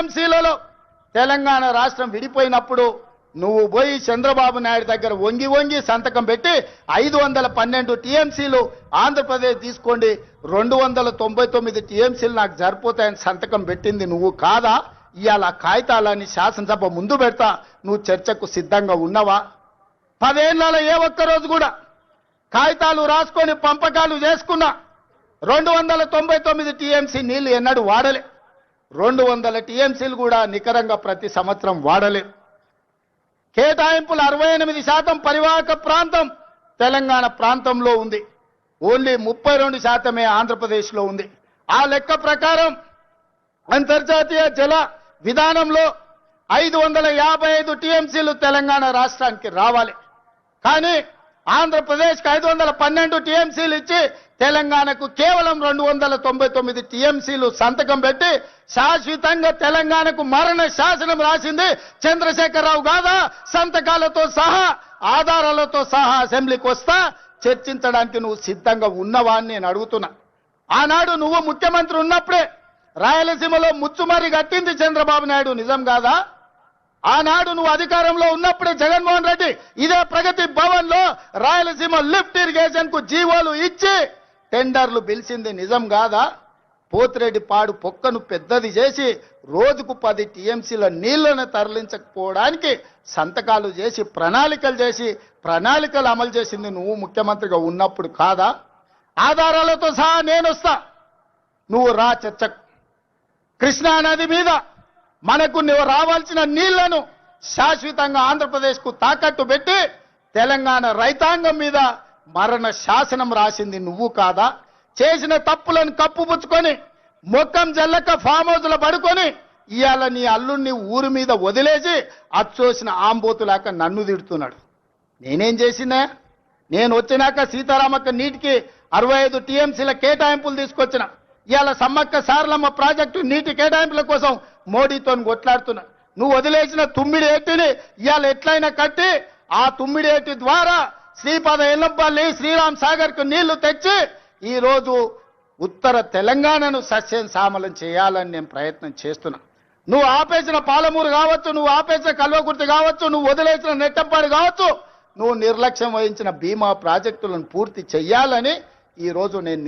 టీఎంసీలలో తెలంగాణ రాష్ట్రం విడిపోయినప్పుడు నువ్వు పోయి చంద్రబాబు నాయుడు దగ్గర వంగి వంగి సంతకం పెట్టి 512 టీఎంసీలు ఆంధ్రప్రదేశ్ తీసుకోండి 299 టీఎంసీలు నాకు సరిపోతాయని సంతకం పెట్టింది నువ్వు కాదా? ఇవాళ కాగితాలని శాసనసభ ముందు పెడతా నువ్వు చర్చకు సిద్ధంగా ఉన్నావా? 10 ఏళ్లలో ఏ ఒక్కరోజు కూడా కాగితాలు రాసుకొని పంపకాలు చేసుకున్నా 299 టీఎంసీ నీళ్లు ఎన్నడూ వాడలే. 200 టీఎంసీలు కూడా నికరంగా ప్రతి సంవత్సరం వాడలే. కేటాయింపులు 68% పరివాహక ప్రాంతం తెలంగాణ ప్రాంతంలో ఉంది. ఓన్లీ 32% ఆంధ్రప్రదేశ్లో ఉంది. ఆ లెక్క ప్రకారం అంతర్జాతీయ జల విధానంలో 555 టీఎంసీలు తెలంగాణ రాష్ట్రానికి రావాలి. కానీ ఆంధ్రప్రదేశ్కి 512 టీఎంసీలు ఇచ్చి తెలంగాణకు కేవలం 299 టీఎంసీలు సంతకం పెట్టి శాశ్వతంగా తెలంగాణకు మరణ శాసనం రాసింది చంద్రశేఖరరావు కాదా? సంతకాలతో సహా ఆధారాలతో సహా అసెంబ్లీకి వస్తా చర్చించడానికి నువ్వు సిద్ధంగా ఉన్నవా అని నేను అడుగుతున్నా. ఆనాడు నువ్వు ముఖ్యమంత్రి ఉన్నప్పుడే రాయలసీమలో ముచ్చుమరి కట్టింది చంద్రబాబు నాయుడు, నిజం కాదా? ఆనాడు నువ్వు అధికారంలో ఉన్నప్పుడే జగన్మోహన్ రెడ్డి ఇదే ప్రగతి భవన్ లో రాయలసీమ లిఫ్ట్ ఇరిగేషన్ కు జీవోలు ఇచ్చి టెండర్లు పిలిచింది, నిజం కాదా? పోతిరెడ్డి పాడు పొక్కను పెద్దది చేసి రోజుకు 10 టీఎంసీల నీళ్లను తరలించకపోవడానికి సంతకాలు చేసి ప్రణాళికలు అమలు చేసింది నువ్వు ముఖ్యమంత్రిగా ఉన్నప్పుడు కాదా? ఆధారాలతో సహా నేను వస్తా, నువ్వు రా చర్చకు. కృష్ణా నది మీద మనకు రావాల్సిన నీళ్లను శాశ్వతంగా ఆంధ్రప్రదేశ్కు తాకట్టు పెట్టి తెలంగాణ రైతాంగం మీద మరణ శాసనం రాసింది నువ్వు కాదా? చేసిన తప్పులను కప్పుపుచ్చుకొని మొక్కం జల్లక ఫామ్ హౌస్లో పడుకొని ఇవాళ నీ అల్లుడిని ఊరి మీద వదిలేసి అచ్చోసిన ఆంబోతులాక నన్ను తిడుతున్నాడు. నేనేం చేసినా? నేను వచ్చినాక సీతారామక్క నీటికి 65 టీఎంసీల కేటాయింపులు తీసుకొచ్చిన. ఇవాళ సమ్మక్క సారలమ్మ ప్రాజెక్టు నీటి కేటాయింపుల కోసం మోడీతో కొట్లాడుతున్నా. నువ్వు వదిలేసిన తుమ్మిడి ఏటిని ఇవాళ ఎట్లయినా కట్టి ఆ తుమ్మిడి ఏటి ద్వారా శ్రీపాద ఎల్లంపల్లి శ్రీరామ్ సాగర్ కు నీళ్లు తెచ్చి ఈ రోజు ఉత్తర తెలంగాణను సస్యం సామలం చేయాలని నేను ప్రయత్నం చేస్తున్నా. నువ్వు ఆపేసిన పాలమూరు కావచ్చు, నువ్వు ఆపేసిన కల్వకుర్తి కావచ్చు, నువ్వు వదిలేసిన నెట్టంపాడు కావచ్చు, నువ్వు నిర్లక్ష్యం వహించిన భీమా ప్రాజెక్టులను పూర్తి చేయాలని ఈ రోజు నేను